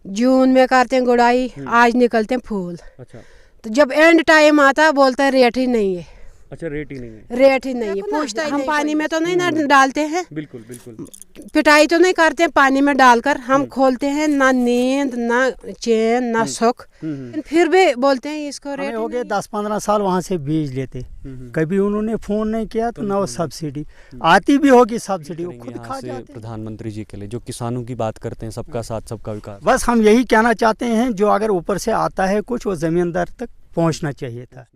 जून में करते हैं गुड़ाई, आज निकलते हैं फूल। अच्छा, तो जब एंड टाइम आता है बोलता है रेट ही नहीं है। अच्छा, रेट ही नहीं है। रेट ही नहीं है, पूछता हम पानी में तो नहीं ना डालते हैं, बिल्कुल बिल्कुल। पिटाई तो नहीं करते हैं पानी में डालकर, हम खोलते हैं ना नींद ना चैन ना सुख, फिर भी बोलते हैं इसको रेट हो गए 10-15 साल वहाँ से बीज लेते, कभी उन्होंने फोन नहीं किया तो ना वो सब्सिडी आती भी होगी, सब्सिडी वो खुद खा जाते हैं। प्रधानमंत्री जी के लिए जो किसानों की बात करते हैं, सबका साथ सबका विकास, बस हम यही कहना चाहते हैं, जो अगर ऊपर से आता है कुछ वो जमींदार तक पहुँचना चाहिए था।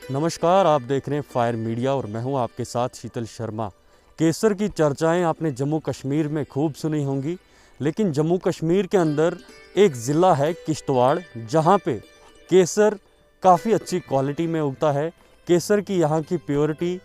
नमस्कार, आप देख रहे हैं फायर मीडिया और मैं हूं आपके साथ शीतल शर्मा। केसर की चर्चाएं आपने जम्मू कश्मीर में खूब सुनी होंगी, लेकिन जम्मू कश्मीर के अंदर एक ज़िला है किश्तवाड़, जहां पे केसर काफ़ी अच्छी क्वालिटी में उगता है। केसर की यहाँ की प्योरिटी,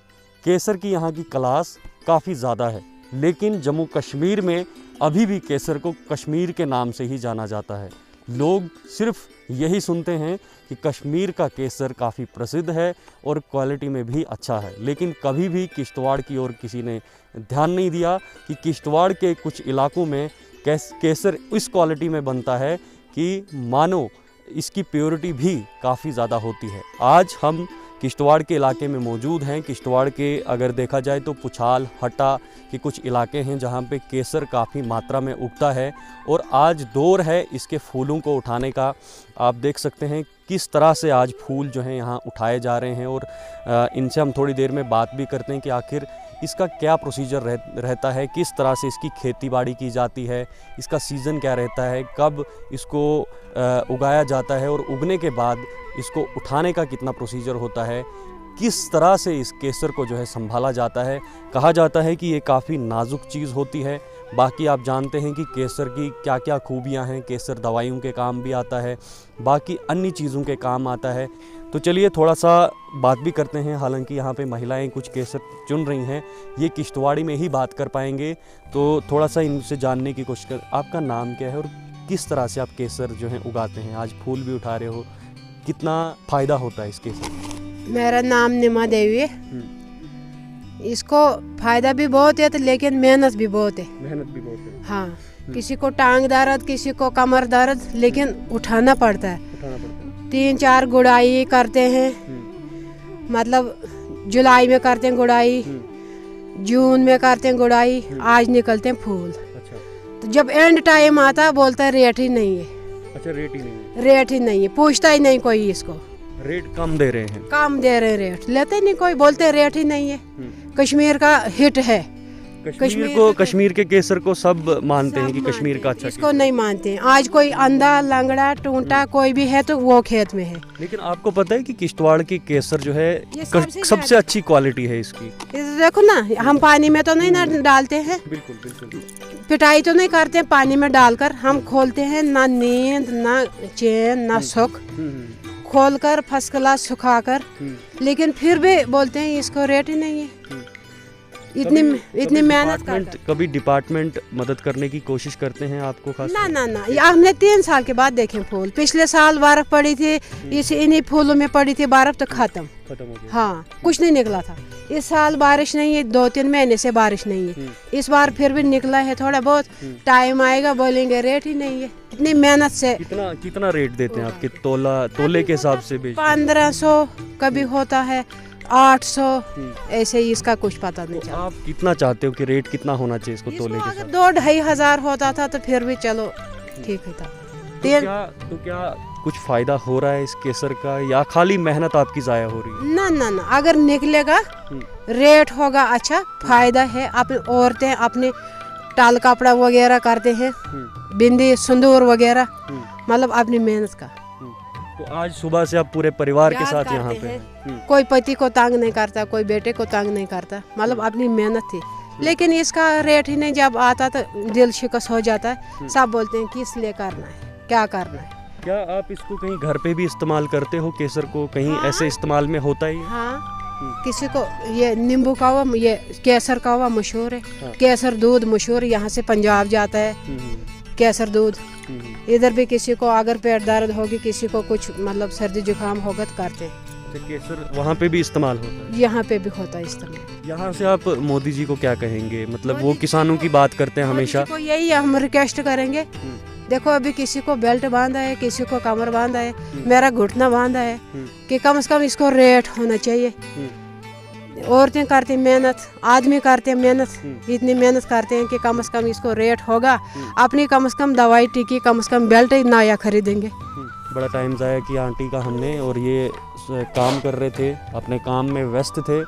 केसर की यहाँ की क्लास काफ़ी ज़्यादा है, लेकिन जम्मू कश्मीर में अभी भी केसर को कश्मीर के नाम से ही जाना जाता है। लोग सिर्फ यही सुनते हैं कि कश्मीर का केसर काफ़ी प्रसिद्ध है और क्वालिटी में भी अच्छा है, लेकिन कभी भी किश्तवाड़ की ओर किसी ने ध्यान नहीं दिया कि किश्तवाड़ के कुछ इलाकों में केसर इस क्वालिटी में बनता है कि मानो इसकी प्योरिटी भी काफ़ी ज़्यादा होती है। आज हम किश्तवाड़ के इलाके में मौजूद हैं। किश्तवाड़ के अगर देखा जाए तो पुछाल, हटा के कुछ इलाके हैं जहां पे केसर काफ़ी मात्रा में उगता है और आज दौर है इसके फूलों को उठाने का। आप देख सकते हैं किस तरह से आज फूल जो हैं यहाँ उठाए जा रहे हैं और इनसे हम थोड़ी देर में बात भी करते हैं कि आखिर इसका क्या प्रोसीजर रहता है, किस तरह से इसकी खेतीबाड़ी की जाती है, इसका सीज़न क्या रहता है, कब इसको उगाया जाता है और उगने के बाद इसको उठाने का कितना प्रोसीजर होता है, किस तरह से इस केसर को जो है संभाला जाता है। कहा जाता है कि ये काफ़ी नाजुक चीज़ होती है। बाकी आप जानते हैं कि केसर की क्या क्या खूबियाँ हैं। केसर दवाइयों के काम भी आता है, बाकी अन्य चीज़ों के काम आता है। तो चलिए थोड़ा सा बात भी करते हैं। हालांकि यहाँ पे महिलाएं कुछ केसर चुन रही हैं, ये किश्तवाड़ी में ही बात कर पाएंगे, तो थोड़ा सा इनसे जानने की कोशिश कर। आपका नाम क्या है और किस तरह से आप केसर जो है उगाते हैं? आज फूल भी उठा रहे हो, कितना फ़ायदा होता है इस केसर? मेरा नाम निमा देवी है। इसको फायदा भी बहुत है, लेकिन मेहनत भी बहुत है। मेहनत भी बहुत है, हाँ। किसी को टांग दर्द, किसी को कमर दर्द, लेकिन उठाना पड़ता है। 3-4 गुड़ाई करते हैं, मतलब जुलाई में करते हैं गुड़ाई, जून में करते हैं गुड़ाई, आज निकलते हैं फूल। अच्छा। तो जब एंड टाइम आता है बोलता है रेट ही नहीं है। अच्छा, रेट ही नहीं है। रेट ही नहीं है, पूछता ही नहीं कोई इसको। रेट कम दे रहे हैं? कम दे रहे हैं, रेट लेते नहीं कोई, बोलते रेट ही नहीं है। कश्मीर का हिट है। कश्मीर के केसर को सब मानते हैं कि कश्मीर का अच्छा। इसको नहीं मानते हैं। आज कोई अंधा लंगड़ा टूंटा कोई भी है तो वो खेत में है। लेकिन आपको पता है कि किश्तवाड़ की केसर जो है सबसे अच्छी क्वालिटी है इसकी। देखो ना, हम पानी में तो नहीं ना डालते हैं, बिल्कुल बिल्कुल, पिटाई तो नहीं करते हैं पानी में डालकर, हम खोलते हैं ना नींद ना चैन ना सुख, खोलकर फर्स्ट क्लास सुखाकर, लेकिन फिर भी बोलते हैं इसको रेट ही नहीं है। इतनी मेहनत करते। कभी डिपार्टमेंट मदद करने की कोशिश करते हैं आपको? खास ना, हमने 3 साल के बाद देखे फूल। पिछले साल बर्फ पड़ी थी, इन्हीं फूलों में पड़ी थी बर्फ, तो खत्म हो गया। हाँ, कुछ नहीं निकला था। इस साल बारिश नहीं है, 2-3 महीने से बारिश नहीं है। इस बार फिर भी निकला है थोड़ा बहुत। टाइम आएगा बोलेंगे रेट ही नहीं है। इतनी मेहनत से। कितना रेट देते हैं आपके? तोले के हिसाब से 1500 कभी होता है, 800, ऐसे ही इसका कुछ पता नहीं चलता। आप कितना चाहते हो कि रेट कितना होना चाहिए इसको तोले के साथ? 2-2.5 हजार होता था तो फिर भी चलो ठीक है था। तो क्या कुछ फायदा हो रहा है इस केसर का, या खाली मेहनत आपकी जाया हो रही है? ना, अगर निकलेगा रेट होगा अच्छा, फायदा है। अपने औरतें अपने टाल कपड़ा वगैरह करते हैं, बिंदी सिंदूर वगैरह, मतलब अपनी मेहनत का। तो आज सुबह से आप पूरे परिवार के याद साथ करते यहाँ पे हैं। हैं। कोई पति को तंग नहीं करता, कोई बेटे को तंग नहीं करता, मतलब अपनी मेहनत थी। लेकिन इसका रेट ही नहीं, जब आता तो दिल शिकस्त हो जाता है। सब बोलते हैं कि इसलिए करना है, क्या करना है। क्या आप इसको कहीं घर पे भी इस्तेमाल करते हो, केसर को कहीं हाँ। ऐसे इस्तेमाल में होता ही है? हाँ, किसी को ये नींबू का हुआ, ये केसर का हुआ मशहूर है। हाँ। केसर दूध मशहूर, यहाँ से पंजाब जाता है केसर दूध। इधर भी किसी को अगर पेट दर्द होगी, किसी को कुछ मतलब सर्दी जुकाम होगा तो करते हैं। अच्छा, केसर वहाँ पे भी इस्तेमाल होता है? यहाँ पे भी होता है इस्तेमाल। यहाँ से आप मोदी जी को क्या कहेंगे, मतलब वो किसानों की बात करते हैं हमेशा। को यही हम रिक्वेस्ट करेंगे, देखो अभी किसी को बेल्ट बांधा है, किसी को कमर बांधा है, मेरा घुटना बांधा है, कि कम से कम इसको रेट होना चाहिए। औरतें करती मेहनत, आदमी करते मेहनत, इतनी मेहनत करते हैं कि कम से कम इसको रेट होगा। अपनी कम से कम दवाई टिकी, कम से कम बेल्ट नया खरीदेंगे। बड़ा टाइम ज़ाया किया आंटी का हमने, और ये काम कर रहे थे, अपने काम में व्यस्त थे।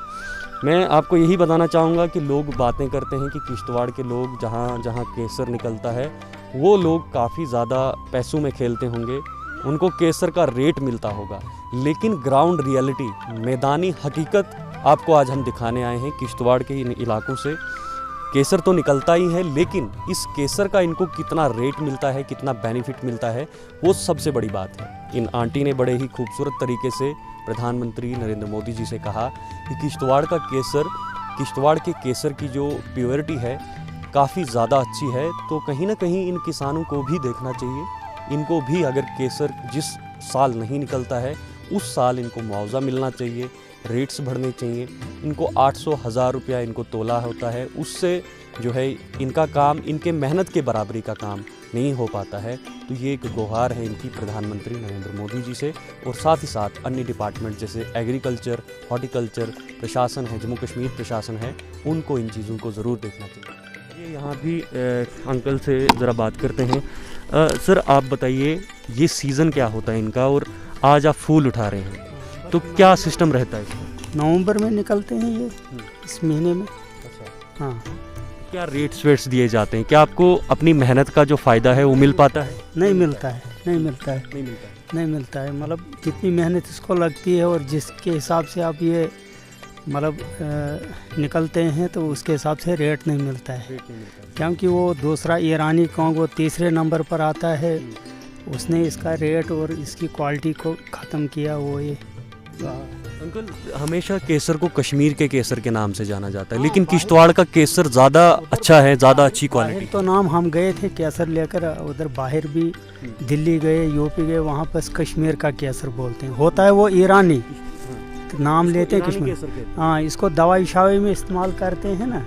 मैं आपको यही बताना चाहूँगा कि लोग बातें करते हैं कि किश्तवाड़ के लोग जहाँ जहाँ केसर निकलता है वो लोग काफ़ी ज़्यादा पैसों में खेलते होंगे, उनको केसर का रेट मिलता होगा। लेकिन ग्राउंड रियलिटी, मैदानी हकीकत आपको आज हम दिखाने आए हैं किश्तवाड़ के इन इलाकों से। केसर तो निकलता ही है, लेकिन इस केसर का इनको कितना रेट मिलता है, कितना बेनिफिट मिलता है, वो सबसे बड़ी बात है। इन आंटी ने बड़े ही खूबसूरत तरीके से प्रधानमंत्री नरेंद्र मोदी जी से कहा कि किश्तवाड़ के केसर की जो प्योरिटी है काफ़ी ज़्यादा अच्छी है। तो कहीं ना कहीं इन किसानों को भी देखना चाहिए, इनको भी अगर केसर जिस साल नहीं निकलता है उस साल इनको मुआवजा मिलना चाहिए, रेट्स बढ़ने चाहिए। इनको 800-1000 रुपया इनको तोला होता है, उससे जो है इनका काम, इनके मेहनत के बराबरी का काम नहीं हो पाता है। तो ये एक गुहार है इनकी प्रधानमंत्री नरेंद्र मोदी जी से, और साथ ही साथ अन्य डिपार्टमेंट जैसे एग्रीकल्चर, हॉर्टिकल्चर प्रशासन है, जम्मू कश्मीर प्रशासन है, उनको इन चीज़ों को ज़रूर देखना चाहिए। ये यहाँ भी अंकल से ज़रा बात करते हैं। सर आप बताइए, ये सीज़न क्या होता है इनका, और आज आप फूल उठा रहे हैं, तो क्या सिस्टम रहता है इसका? नवंबर में निकलते हैं ये, इस महीने में। अच्छा, हाँ। क्या रेट्स वेट्स दिए जाते हैं? क्या आपको अपनी मेहनत का जो फ़ायदा है वो मिल पाता है? नहीं मिलता है, नहीं मिलता है, नहीं मिलता है। नहीं मिलता है। मतलब जितनी मेहनत इसको लगती है और जिसके हिसाब से आप ये मतलब निकलते हैं तो उसके हिसाब से रेट नहीं मिलता है। क्योंकि वो दूसरा ईरानी कॉन्ग वो तीसरे नंबर पर आता है, उसने इसका रेट और इसकी क्वालिटी को ख़त्म किया। वो ये अंकल, हमेशा केसर को कश्मीर के केसर के नाम से जाना जाता है, लेकिन किश्तवाड़ का केसर ज़्यादा अच्छा है, ज़्यादा अच्छी क्वालिटी। तो नाम हम गए थे केसर लेकर, उधर बाहर भी दिल्ली गए, यूपी गए, वहाँ पर कश्मीर का केसर बोलते हैं। होता है वो ईरानी, तो नाम लेते हैं कश्मीर। हाँ, इसको दवाई शवाई में इस्तेमाल करते हैं ना,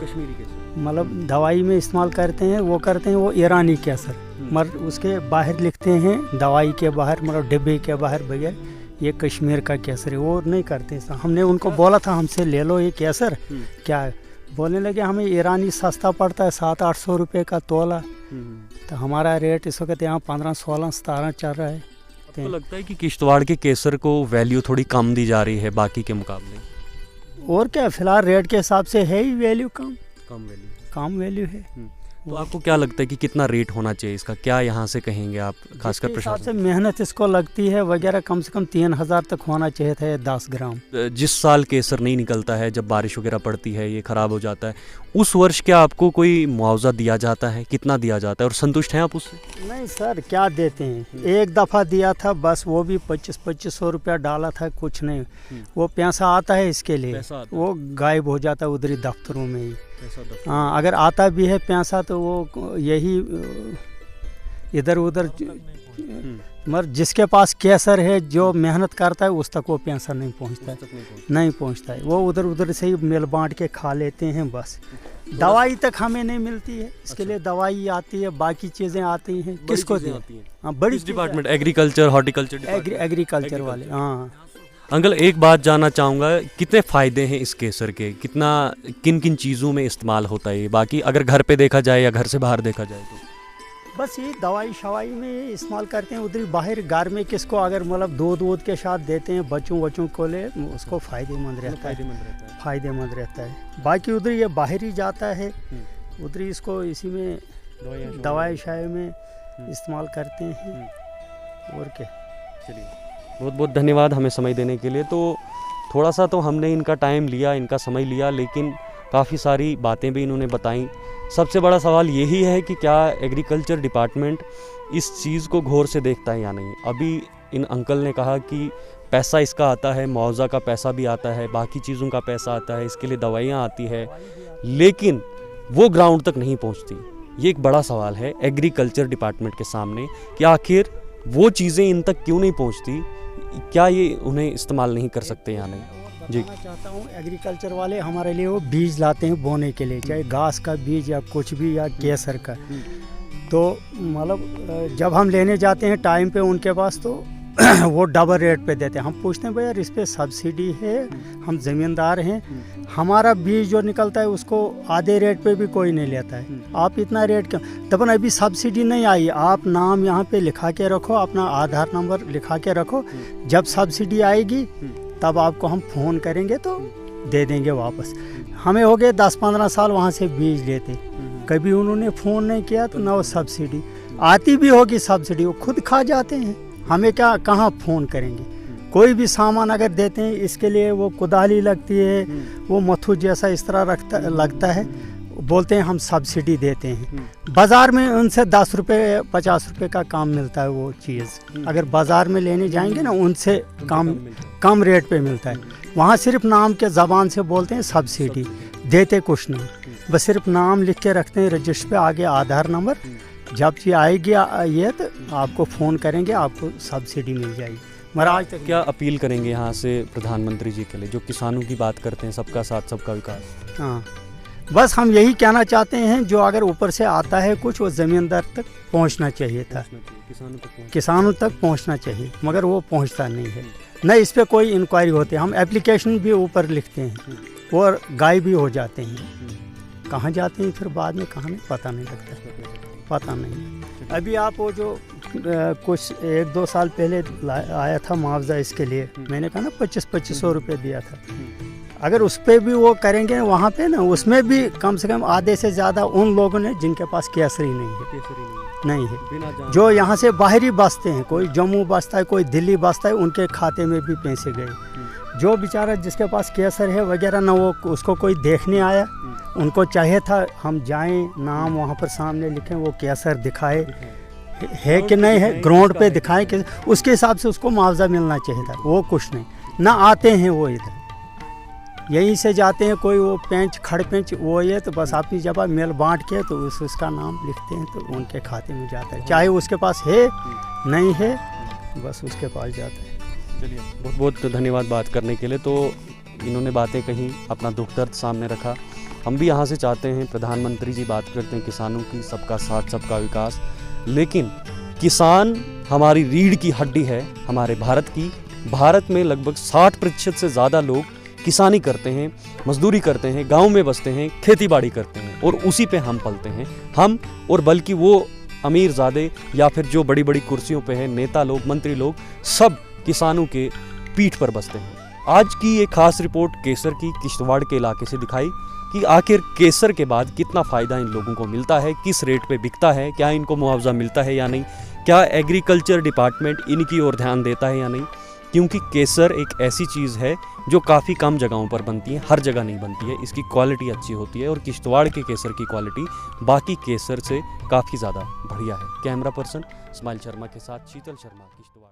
कश्मीरी केसर, मतलब दवाई में इस्तेमाल करते हैं, वो करते हैं वो ईरानी केसर। मगर उसके बाहर लिखते हैं दवाई के बाहर, मतलब डिब्बे के बाहर बगैर, ये कश्मीर का केसर है। वो नहीं करते। हमने उनको बोला था हमसे ले लो ये केसर, क्या है? बोलने लगे हमें ईरानी सस्ता पड़ता है, 700-800 रुपये का तोला। तो हमारा रेट इस वक्त यहाँ 15-16-17 चल रहा है। तो लगता है कि किश्तवाड़ के केसर को वैल्यू थोड़ी कम दी जा रही है बाकी के मुकाबले? और क्या, फिलहाल रेट के हिसाब से है ही वैल्यू कम वैल्यू है। तो आपको क्या लगता है कि कितना रेट होना चाहिए इसका? क्या यहाँ से कहेंगे आप, खासकर प्रशासन से मेहनत इसको लगती है वगैरह, कम से कम 3000 तक होना चाहिए था 10 ग्राम। जिस साल केसर नहीं निकलता है, जब बारिश वगैरह पड़ती है, ये ख़राब हो जाता है, उस वर्ष क्या आपको कोई मुआवजा दिया जाता है? कितना दिया जाता है और संतुष्ट हैं आप उससे? नहीं सर, क्या देते हैं, एक दफ़ा दिया था बस, वो भी 2500 रुपया डाला था, कुछ नहीं। वो पैसा आता है इसके लिए, वो गायब हो जाता है उधरी दफ्तरों में ही। हाँ, अगर आता भी है पैसा तो वो यही इधर उधर, मगर जिसके पास केसर है, जो मेहनत करता है, उस तक वो पैसा नहीं पहुंचता है, नहीं पहुंचता है। वो उधर उधर से ही मिल बांट के खा लेते हैं बस। दवाई तक हमें नहीं मिलती है, इसके लिए दवाई आती है, बाकी चीज़ें आती हैं, किसको आती हैं? हाँ, बड़ी डिपार्टमेंट, एग्रीकल्चर, हॉर्टिकल्चर, एग्रीकल्चर वाले। हाँ अंकल, एक बात जानना चाहूँगा, कितने फ़ायदे हैं इस केसर के? कितना, किन किन चीज़ों में इस्तेमाल होता है? बाकी अगर घर पे देखा जाए या घर से बाहर देखा जाए तो? बस ये दवाई शवाई में इस्तेमाल करते हैं। उधर बाहर घर में किसको अगर मतलब दूध के साथ देते हैं बच्चों को ले, उसको फ़ायदेमंद रहता है। बाकी उधर ये बाहर ही जाता है, उधर इसको इसी में दवाई शवाई में इस्तेमाल करते हैं। और क्या। चलिए। बहुत बहुत धन्यवाद हमें समय देने के लिए। तो थोड़ा सा तो हमने इनका टाइम लिया, इनका समय लिया, लेकिन काफ़ी सारी बातें भी इन्होंने बताई। सबसे बड़ा सवाल यही है कि क्या एग्रीकल्चर डिपार्टमेंट इस चीज़ को गौर से देखता है या नहीं। अभी इन अंकल ने कहा कि पैसा इसका आता है, मुआवजा का पैसा भी आता है, बाकी चीज़ों का पैसा आता है, इसके लिए दवाइयाँ आती है, लेकिन वो ग्राउंड तक नहीं पहुँचती। ये एक बड़ा सवाल है एग्रीकल्चर डिपार्टमेंट के सामने कि आखिर वो चीज़ें इन तक क्यों नहीं पहुँचती, क्या ये उन्हें इस्तेमाल नहीं कर सकते या नहीं। जी, मैं चाहता हूँ एग्रीकल्चर वाले हमारे लिए वो बीज लाते हैं बोने के लिए, चाहे घास का बीज या कुछ भी या केसर का। तो मतलब जब हम लेने जाते हैं टाइम पे उनके पास तो वो डबल रेट पे देते हैं। हम पूछते हैं भैया इस पे सब्सिडी है, हम ज़मींदार हैं, हमारा बीज जो निकलता है उसको आधे रेट पे भी कोई नहीं लेता है, आप इतना रेट क्यों। तब अभी सब्सिडी नहीं आई, आप नाम यहाँ पे लिखा के रखो, अपना आधार नंबर लिखा के रखो, जब सब्सिडी आएगी तब आपको हम फ़ोन करेंगे तो दे देंगे वापस। हमें हो गए 10-15 साल वहाँ से बीज लेते, कभी उन्होंने फ़ोन नहीं किया तो ना वो सब्सिडी आती भी होगी, सब्सिडी वो खुद खा जाते हैं, हमें क्या कहाँ फ़ोन करेंगे। कोई भी सामान अगर देते हैं इसके लिए वो कुदाली लगती है, वो मथु जैसा इस तरह लगता है, बोलते हैं हम सब्सिडी देते हैं। बाज़ार में उनसे 10 रुपये 50 रुपये का काम मिलता है वो चीज़, अगर बाज़ार में लेने जाएंगे ना उनसे कम रेट पे मिलता है। वहाँ सिर्फ नाम के ज़बान से बोलते हैं सब्सिडी, देते कुछ नहीं, बस सिर्फ नाम लिख के रखते हैं रजिस्टर पे, आगे आधार नंबर, जब चीज़ आएगी ये तो आपको फ़ोन करेंगे, आपको सब्सिडी मिल जाएगी। मगर आज तक क्या अपील करेंगे यहाँ से प्रधानमंत्री जी के लिए जो किसानों की बात करते हैं, सबका साथ सबका विकास। हाँ, बस हम यही कहना चाहते हैं, जो अगर ऊपर से आता है कुछ वो ज़मींदार तक पहुंचना चाहिए था, किसानों तक पहुंचना चाहिए, मगर वो पहुंचता नहीं है। न इस पर कोई इंक्वायरी होती है, हम एप्लीकेशन भी ऊपर लिखते हैं और गायब भी हो जाते हैं, कहाँ जाते हैं फिर बाद में, कहाँ नहीं पता नहीं लगता, पता नहीं। अभी आप वो जो कुछ 1-2 साल पहले आया था मुआवजा इसके लिए, मैंने कहा ना 2500 रुपये दिया था, अगर उस पर भी वो करेंगे वहाँ पे ना, उसमें भी कम से कम आधे से ज़्यादा उन लोगों ने जिनके पास केसरी नहीं है, जो यहाँ से बाहरी बसते हैं, कोई जम्मू बसता है, कोई दिल्ली बसता है, उनके खाते में भी पैसे गए। जो बेचारा जिसके पास केसर है वगैरह ना, वो उसको कोई देखने आया, उनको चाहिए था हम जाएं, नाम वहाँ पर सामने लिखें, वो केसर दिखाए है कि नहीं है, ग्राउंड पे दिखाएं कि उसके हिसाब से उसको मुआवजा मिलना चाहिए था। वो कुछ नहीं ना, आते हैं वो इधर यहीं से जाते हैं, कोई वो पेंच खड़ पेंच वो ये तो बस अपनी जगह मेल बांट के तो उसका नाम लिखते हैं तो उनके खाते में जाता है, चाहे उसके पास है नहीं है, बस उसके पास जाता है। चलिए, बहुत बहुत धन्यवाद बात करने के लिए। तो इन्होंने बातें कहीं, अपना दुख दर्द सामने रखा। हम भी यहाँ से चाहते हैं, प्रधानमंत्री जी बात करते हैं किसानों की, सबका साथ सबका विकास, लेकिन किसान हमारी रीढ़ की हड्डी है हमारे भारत की। भारत में लगभग 60% से ज़्यादा लोग किसानी करते हैं, मजदूरी करते हैं, गांव में बसते हैं, खेती बाड़ी करते हैं, और उसी पे हम पलते हैं, हम और बल्कि वो अमीरजादे या फिर जो बड़ी बड़ी कुर्सियों पे हैं नेता लोग, मंत्री लोग, सब किसानों के पीठ पर बसते हैं। आज की ये खास रिपोर्ट केसर की किश्तवाड़ के इलाके से दिखाई कि आखिर केसर के बाद कितना फ़ायदा इन लोगों को मिलता है, किस रेट पे बिकता है, क्या इनको मुआवजा मिलता है या नहीं, क्या एग्रीकल्चर डिपार्टमेंट इनकी ओर ध्यान देता है या नहीं। क्योंकि केसर एक ऐसी चीज़ है जो काफ़ी कम जगहों पर बनती है, हर जगह नहीं बनती है, इसकी क्वालिटी अच्छी होती है, और किश्तवाड़ के केसर की क्वालिटी बाकी केसर से काफ़ी ज़्यादा बढ़िया है। कैमरा पर्सन इस्माइल शर्मा के साथ शीतल शर्मा, किश्तवाड़।